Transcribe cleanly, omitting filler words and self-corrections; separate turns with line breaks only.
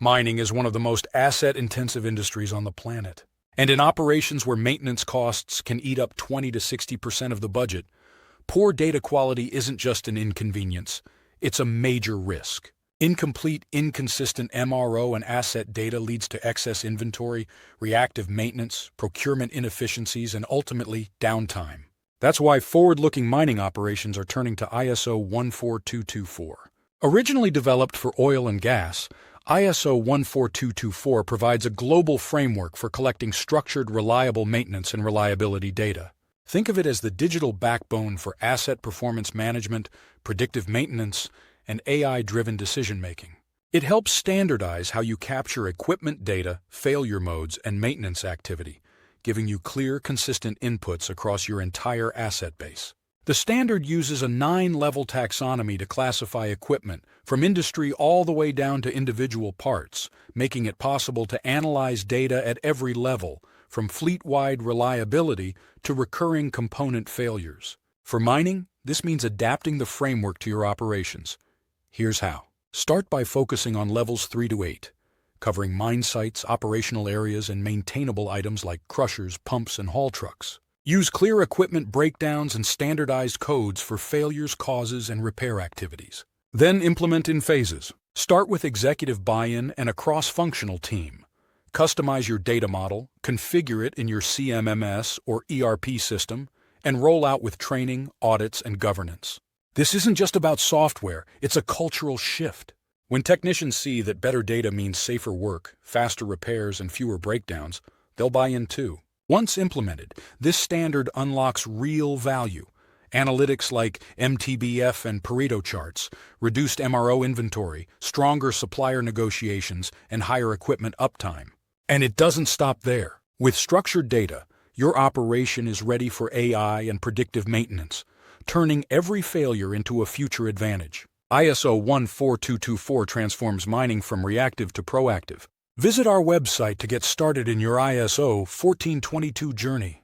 Mining is one of the most asset-intensive industries on the planet. And in operations where maintenance costs can eat up 20 to 60% of the budget, poor data quality isn't just an inconvenience, it's a major risk. Incomplete, inconsistent MRO and asset data leads to excess inventory, reactive maintenance, procurement inefficiencies, and ultimately, downtime. That's why forward-looking mining operations are turning to ISO 14224. Originally developed for oil and gas, ISO 14224 provides a global framework for collecting structured, reliable maintenance and reliability data. Think of it as the digital backbone for asset performance management, predictive maintenance, and AI-driven decision-making. It helps standardize how you capture equipment data, failure modes, and maintenance activity, giving you clear, consistent inputs across your entire asset base. The standard uses a 9-level taxonomy to classify equipment, from industry all the way down to individual parts, making it possible to analyze data at every level, from fleet-wide reliability to recurring component failures. For mining, this means adapting the framework to your operations. Here's how. Start by focusing on levels 3 to 8, covering mine sites, operational areas, and maintainable items like crushers, pumps, and haul trucks. Use clear equipment breakdowns and standardized codes for failures, causes, and repair activities. Then implement in phases. Start with executive buy-in and a cross-functional team. Customize your data model, configure it in your CMMS or ERP system, and roll out with training, audits, and governance. This isn't just about software, it's a cultural shift. When technicians see that better data means safer work, faster repairs, and fewer breakdowns, they'll buy in too. Once implemented, this standard unlocks real value. Analytics like MTBF and Pareto charts, reduced MRO inventory, stronger supplier negotiations, and higher equipment uptime. And it doesn't stop there. With structured data, your operation is ready for AI and predictive maintenance, turning every failure into a future advantage. ISO 14224 transforms mining from reactive to proactive. Visit our website to get started in your ISO 1422 journey.